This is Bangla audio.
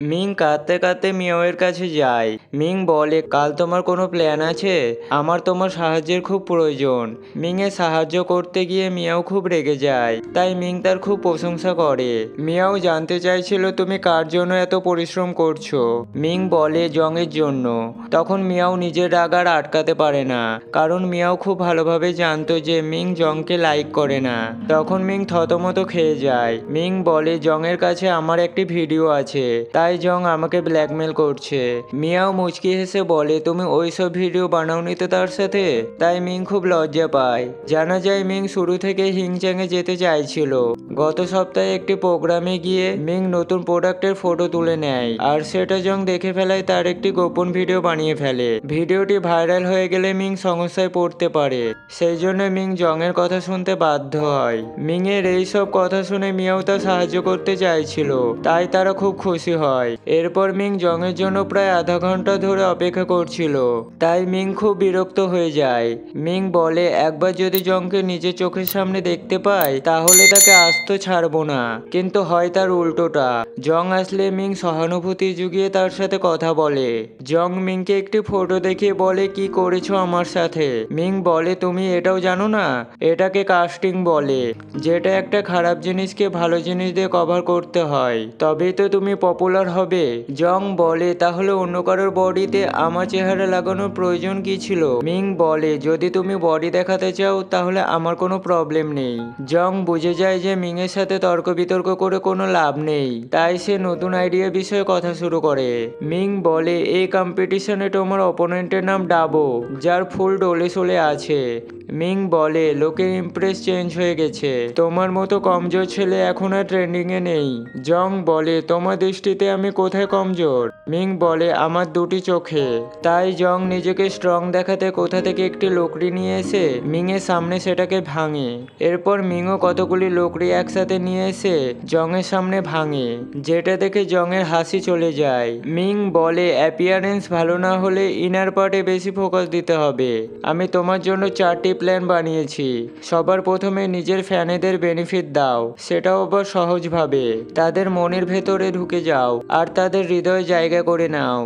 মিং কাঁদতে কাঁদতে মিয়াওয়ের কাছে যায়। মিং বলে, কাল তোমার কোনো প্ল্যান আছে? আমার তোমার সাহায্যের খুব প্রয়োজন। মিংয়ের সাহায্য করতে গিয়ে মিয়াও খুব রেগে যায়, তাই মিং তার খুব প্রশংসা করে। মিয়াও জানতে চাইছিল তুমি কার জন্য এত পরিশ্রম করছো। মিং বলে জংয়ের জন্য। তখন মিয়াও নিজের রাগ আর আটকাতে পারে না, কারণ মিয়াও খুব ভালোভাবে জানতো যে মিং জংকে লাইক করে না। তখন মিং থতমত খেয়ে যায়। মিং বলে জংয়ের কাছে আমার একটি ভিডিও আছে, তাই জং আমাকে ব্ল্যাকমেল করছে। মিয়াও মুচকি হেসে বলে, তুমি ওইসব ভিডিও বানাওনি তো তার সাথে? তাই মিং খুব লজ্জা পায়। জানা যায় মিং শুরু থেকে হিংচ্যাংয়ে যেতে চাইছিল। গত সপ্তাহে একটি প্রোগ্রামে গিয়ে মিং নতুন প্রোডাক্টের ফটো তুলে নেয়, আর সেটা জং দেখে ফেলায় তার একটি গোপন ভিডিও বানিয়ে ফেলে। ভিডিওটি ভাইরাল হয়ে গেলে মিং সমস্যায় পড়তে পারে, সেই জন্য মিং জংয়ের কথা শুনতে বাধ্য হয়। মিং এর এইসব কথা শুনে মিয়াও তার সাহায্য করতে চাইছিল, তাই তারা খুব খুশি হয়। এরপর মিং জংয়ের জন্য প্রায় আধা ঘন্টা ধরে অপেক্ষা করছিল, তাই মিং খুব বিরক্ত হয়ে যায়। মিং বলে, একবার যদি জংকে নিজের চোখের সামনে দেখতে পাই তাহলে তাকে আস্ত ছাড়বো না। কিন্তু হয় তার উল্টোটা। জং আসলে মিং সহানুভূতি জুগিয়ে তার সাথে কথা বলে। জং মিংকে একটি ফটো দেখিয়ে বলে, কি করেছো আমার সাথে? মিং বলে, তুমি এটাও জানো না? এটাকে কাস্টিং বলে, যেটা একটা খারাপ জিনিসকে ভালো জিনিস দিয়ে কভার করতে হয়, তবেই তো তুমি পপুলার হবে। জং বলে, তাহলে অন্য কারোর বডিতে আমার চেহারা লাগানোর প্রয়োজন কি ছিল? মিং বলে, যদি তুমি বডি দেখাতে চাও তাহলে আমার কোনো প্রবলেম নেই। জং বুঝে যায় যে মিং এর সাথে তর্ক বিতর্ক করে কোনো লাভ নেই, তাই সে নতুন আইডিয়া বিষয়ে কথা শুরু করে। মিং বলে, এই কম্পিটিশনে তোমার অপোনেন্টের নাম ডাবো, যার ফুল ডোলে চলে আছে। মিং বলে, লোকের ইমপ্রেস চেঞ্জ হয়ে গেছে, তোমার মতো কমজোর ছেলে এখন আর ট্রেন্ডিং এ নেই। জং বলে, তোমার দৃষ্টিতে আমি কোথায় কমজোর? মিং বলে, আমার দুটি চোখে। তাই জং নিজেকে স্ট্রং দেখাতে কোথা থেকে একটি লোকড়ি নিয়ে এসে মিং এর সামনে সেটাকে ভাঙে। এরপর মিংও কতগুলি লোকড়ি একসাথে নিয়ে এসে জং এর সামনে ভাঙে, যেটা দেখে জং এর হাসি চলে যায়। মিং বলে, অ্যাপিয়ারেন্স ভালো না হলে ইনার পার্টে বেশি ফোকাস দিতে হবে। আমি তোমার জন্য 4টি প্ল্যান বানিয়েছি। সবার প্রথমে নিজের ফ্যানেদের বেনিফিট দাও, সেটাও আবার সহজভাবে। তাদের মনের ভেতরে ঢুকে যাও আর তাদের হৃদয়ে জায়গা করে নাও।